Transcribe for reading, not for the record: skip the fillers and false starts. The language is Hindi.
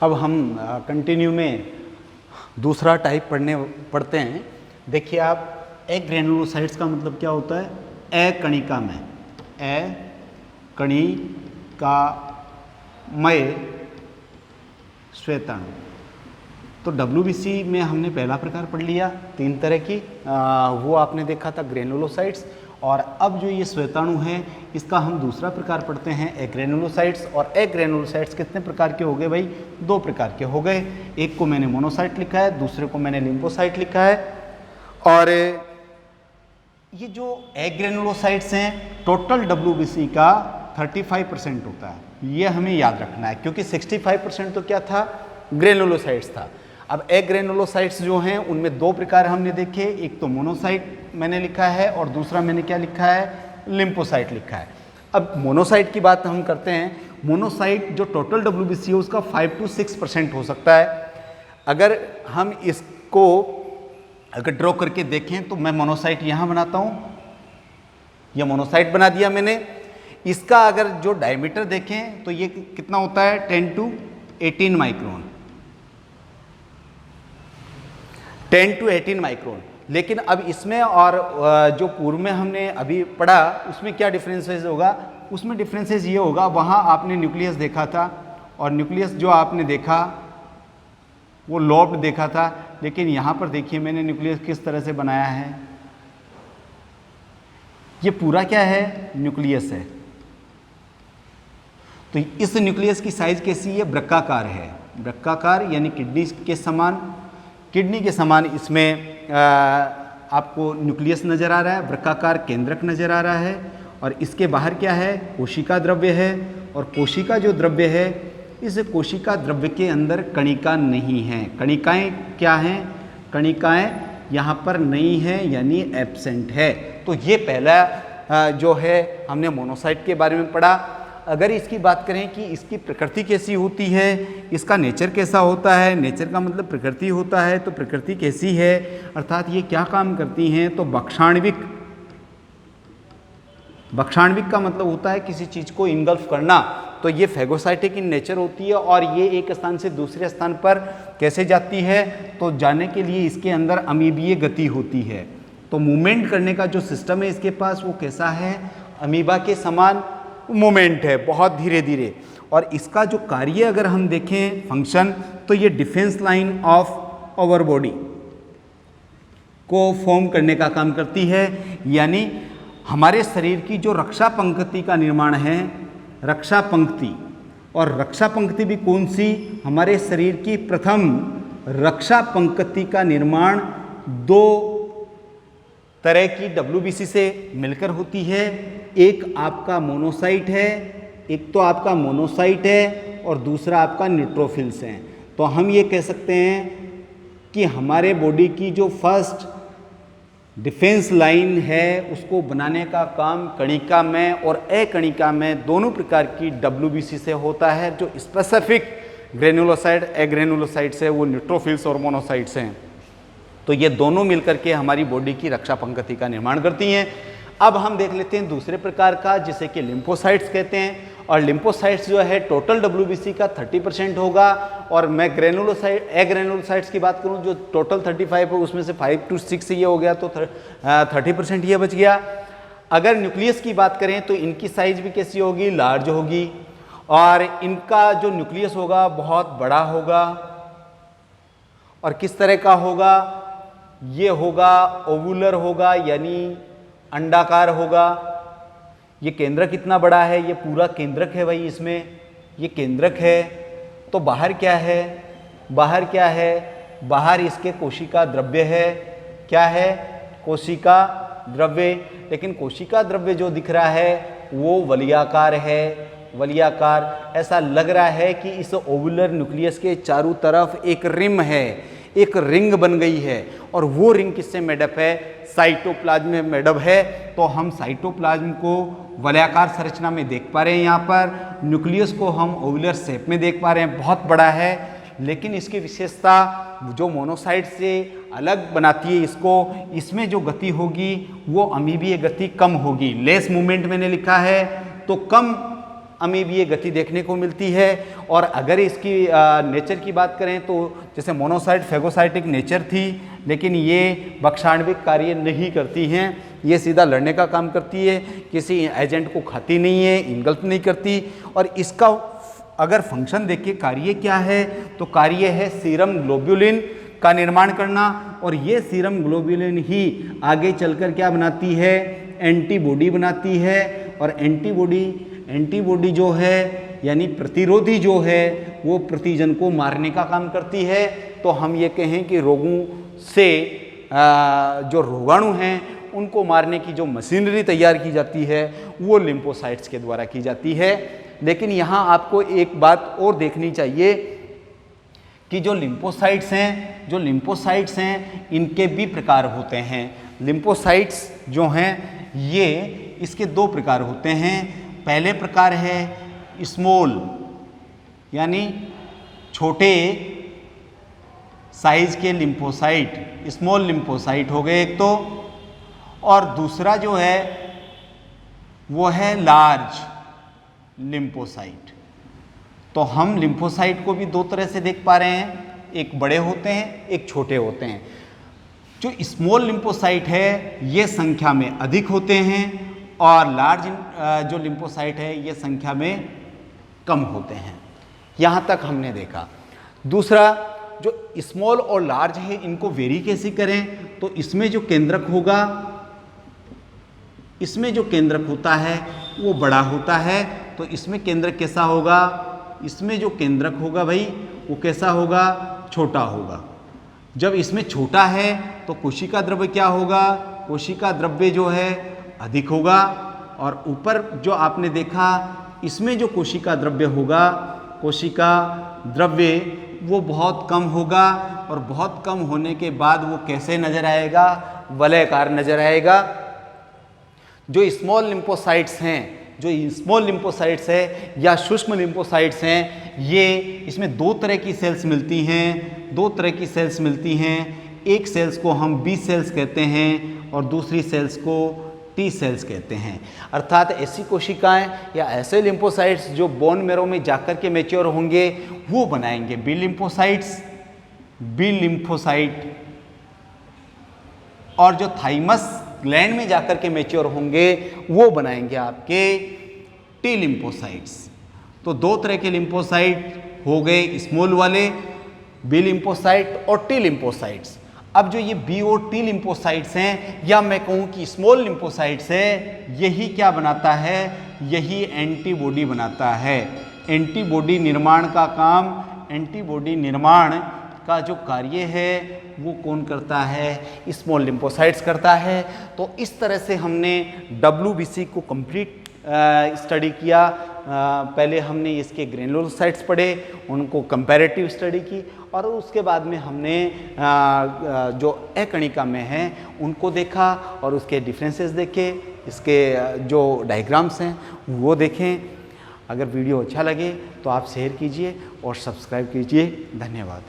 अब हम कंटिन्यू में दूसरा टाइप पढ़ते हैं। देखिए आप, एग्रेनुलोसाइट्स का मतलब क्या होता है? अकणिकामय, अकणिकामय श्वेताणु। तो WBC में हमने पहला प्रकार पढ़ लिया, 3 तरह की, वो आपने देखा था ग्रेनुलोसाइट्स। और अब जो ये श्वेताणु है इसका हम दूसरा प्रकार पढ़ते हैं एग्रेनुलोसाइट्स। और एग्रेनुलोसाइट्स कितने प्रकार के हो गए भाई? 2 प्रकार के हो गए। एक को मैंने मोनोसाइट लिखा है, दूसरे को मैंने लिम्फोसाइट लिखा है। और ये जो एग्रेनुलोसाइट्स हैं टोटल WBC का 35% होता है, ये हमें याद रखना है, क्योंकि 65% तो क्या था? ग्रेनुलोसाइट्स था। अब एग्रेनुलोसाइट्स जो हैं उनमें 2 प्रकार हमने देखे, एक तो मोनोसाइट मैंने लिखा है और दूसरा मैंने क्या लिखा है? लिम्फोसाइट लिखा है। अब मोनोसाइट की बात हम करते हैं। मोनोसाइट जो टोटल WBC है उसका 5 to 6% हो सकता है। अगर हम इसको अगर ड्रॉ करके देखें तो मैं मोनोसाइट यहाँ बनाता हूँ, यह मोनोसाइट बना दिया मैंने। इसका अगर जो डायमीटर देखें तो ये कितना होता है? 10 to 18 माइक्रोन, 10 to 18 माइक्रोन। लेकिन अब इसमें और जो पूर्व में हमने अभी पढ़ा उसमें क्या डिफरेंसेस होगा? उसमें डिफरेंसेस ये होगा, वहाँ आपने न्यूक्लियस देखा था और न्यूक्लियस जो आपने देखा वो लोब्ड देखा था, लेकिन यहाँ पर देखिए मैंने न्यूक्लियस किस तरह से बनाया है। ये पूरा क्या है? न्यूक्लियस है। तो इस न्यूक्लियस की साइज कैसी है? वृक्काकार है। वृक्काकार यानी किडनी के समान, किडनी के समान इसमें आपको न्यूक्लियस नजर आ रहा है, वृक्काकार केंद्रक नजर आ रहा है। और इसके बाहर क्या है? कोशिका द्रव्य है। और कोशिका जो द्रव्य है, इस कोशिका द्रव्य के अंदर कणिका नहीं है। कणिकाएं क्या हैं? कणिकाएं यहाँ पर नहीं है, यानी एब्सेंट है। तो ये पहला जो है हमने मोनोसाइट के बारे में पढ़ा। अगर इसकी बात करें कि इसकी प्रकृति कैसी होती है, इसका नेचर कैसा होता है, नेचर का मतलब प्रकृति होता है, तो प्रकृति कैसी है, अर्थात ये क्या काम करती हैं, तो भक्षाण्विक। भक्षाण्विक का मतलब होता है किसी चीज़ को इनगल्फ करना। तो ये फैगोसाइटिक इन नेचर होती है। और ये एक स्थान से दूसरे स्थान पर कैसे जाती है, तो जाने के लिए इसके अंदर अमीबीय गति होती है। तो मूवमेंट करने का जो सिस्टम है इसके पास वो कैसा है? अमीबा के समान मूवमेंट है, बहुत धीरे धीरे। और इसका जो कार्य अगर हम देखें फंक्शन, तो ये defence line of our body को फॉर्म करने का काम करती है। यानी हमारे शरीर की जो रक्षा पंक्ति का निर्माण है, रक्षा पंक्ति, और रक्षा पंक्ति भी कौन सी? हमारे शरीर की प्रथम रक्षा पंक्ति का निर्माण 2 तरह की WBC से मिलकर होती है। एक आपका मोनोसाइट है, एक तो आपका मोनोसाइट है और दूसरा आपका न्यूट्रोफिल्स हैं। तो हम ये कह सकते हैं कि हमारे बॉडी की जो फर्स्ट डिफेंस लाइन है उसको बनाने का काम कणिका में और अकणिका में दोनों प्रकार की WBC से होता है। जो स्पेसिफिक ग्रेनुलोसाइट एग्रेनुलोसाइट्स है वो न्यूट्रोफिल्स और मोनोसाइट्स हैं। तो ये दोनों मिलकर के हमारी बॉडी की रक्षा पंक्ति का निर्माण करती हैं। अब हम देख लेते हैं दूसरे प्रकार का, जिसे कि लिम्फोसाइट्स कहते हैं। और लिम्फोसाइट्स जो है टोटल WBC का 30% होगा। और मैं एग्रेनुलोसाइट्स की बात करूं जो टोटल 35 है, उसमें से 5 to 6 ये हो गया, तो 30% ये बच गया। अगर न्यूक्लियस की बात करें तो इनकी साइज भी कैसी होगी? लार्ज होगी। और इनका जो न्यूक्लियस होगा बहुत बड़ा होगा। और किस तरह का होगा? ये होगा ओवुलर होगा, यानी अंडाकार होगा। ये केंद्रक कितना बड़ा है? ये पूरा केंद्रक है भाई, इसमें ये केंद्रक है। तो बाहर क्या है? बाहर क्या है? बाहर इसके कोशिका द्रव्य है। क्या है? कोशिका द्रव्य। लेकिन कोशिका द्रव्य जो दिख रहा है वो वलयाकार है। वलयाकार, ऐसा लग रहा है कि इस ओवुलर न्यूक्लियस के चारों तरफ एक रिम है, एक रिंग बन गई है। और वो रिंग किससे मेडअप है? साइटोप्लाज्म में मेडअप है। तो हम साइटोप्लाज्म को वलयाकार संरचना में देख पा रहे हैं। यहाँ पर न्यूक्लियस को हम ओवुलर शेप में देख पा रहे हैं, बहुत बड़ा है। लेकिन इसकी विशेषता जो मोनोसाइट से अलग बनाती है इसको, इसमें जो गति होगी वो अमीबीय गति कम होगी। लेस मूवमेंट मैंने लिखा है, तो कम अमीबीय गति देखने को मिलती है। और अगर इसकी नेचर की बात करें तो जैसे मोनोसाइट फेगोसाइटिक नेचर थी, लेकिन ये भक्षाणविक कार्य नहीं करती हैं, ये सीधा लड़ने का काम करती है, किसी एजेंट को खाती नहीं है, इनगल्फ नहीं करती। और इसका अगर फंक्शन देखिए कार्य क्या है, तो कार्य है सीरम ग्लोब्युलिन का निर्माण करना। और ये सीरम ग्लोब्युलिन ही आगे चलकर क्या बनाती है, एंटीबॉडी बनाती है। और एंटीबॉडी जो है यानी प्रतिरोधी जो है वो प्रतिजन को मारने का काम करती है। तो हम ये कहें कि रोगों से जो रोगाणु हैं उनको मारने की जो मशीनरी तैयार की जाती है वो लिम्फोसाइट्स के द्वारा की जाती है। लेकिन यहाँ आपको एक बात और देखनी चाहिए कि जो लिम्फोसाइट्स हैं इनके भी प्रकार होते हैं। लिम्फोसाइट्स जो हैं ये इसके दो प्रकार होते हैं। पहले प्रकार है स्मॉल यानी छोटे साइज के लिम्फोसाइट, स्मॉल लिम्फोसाइट हो गए एक तो, और दूसरा जो है वो है लार्ज लिम्फोसाइट। तो हम लिम्फोसाइट को भी दो तरह से देख पा रहे हैं, एक बड़े होते हैं, एक छोटे होते हैं। जो स्मॉल लिम्फोसाइट है ये संख्या में अधिक होते हैं और लार्ज जो लिम्फोसाइट है ये संख्या में कम होते हैं। यहाँ तक हमने देखा। दूसरा जो स्मॉल और लार्ज है इनको वेरी कैसे करें, तो इसमें जो केंद्रक होगा, इसमें जो केंद्रक होता है वो बड़ा होता है। तो इसमें केंद्रक कैसा होगा, इसमें जो केंद्रक होगा भाई वो कैसा होगा, छोटा होगा। जब इसमें छोटा है तो कोशिका द्रव्य क्या होगा, कोशिका द्रव्य जो है अधिक होगा। और ऊपर जो आपने देखा इसमें जो कोशिका द्रव्य होगा, कोशिका द्रव्य वो बहुत कम होगा। और बहुत कम होने के बाद वो कैसे नजर आएगा, वलयाकार नजर आएगा। जो स्मॉल लिम्फोसाइट्स हैं, जो स्मॉल लिम्फोसाइट्स है या सूक्ष्म लिम्फोसाइट्स हैं, ये इसमें दो तरह की सेल्स मिलती हैं, दो तरह की सेल्स मिलती हैं। एक सेल्स को हम बी सेल्स कहते हैं और दूसरी सेल्स को टी सेल्स कहते हैं। अर्थात ऐसी कोशिकाएं या ऐसे लिम्फोसाइट्स जो बोन मैरो में जाकर के मैच्योर होंगे वो बनाएंगे बी लिम्फोसाइट्स, बी लिम्फोसाइट। और जो थाइमस ग्लैंड में जाकर के मैच्योर होंगे वो बनाएंगे आपके टी लिम्फोसाइट्स। तो दो तरह के लिम्फोसाइट हो गए, स्मॉल वाले बी लिम्फोसाइट और टी लिम्फोसाइट्स। अब जो ये बी और टी लिम्फोसाइट्स हैं, या मैं कहूँ कि स्मॉल लिम्फोसाइट्स है, यही क्या बनाता है, यही एंटीबॉडी बनाता है। एंटीबॉडी निर्माण का काम, एंटीबॉडी निर्माण का जो कार्य है वो कौन करता है, स्मॉल लिम्फोसाइट्स करता है। तो इस तरह से हमने WBC को कंप्लीट स्टडी किया। पहले हमने इसके ग्रेनुलोसाइट्स पढ़े, उनको कंपैरेटिव स्टडी की, और उसके बाद में हमने जो अकणिका में हैं उनको देखा और उसके डिफरेंसेस देखे, इसके जो डायग्राम्स हैं वो देखें। अगर वीडियो अच्छा लगे तो आप शेयर कीजिए और सब्सक्राइब कीजिए। धन्यवाद।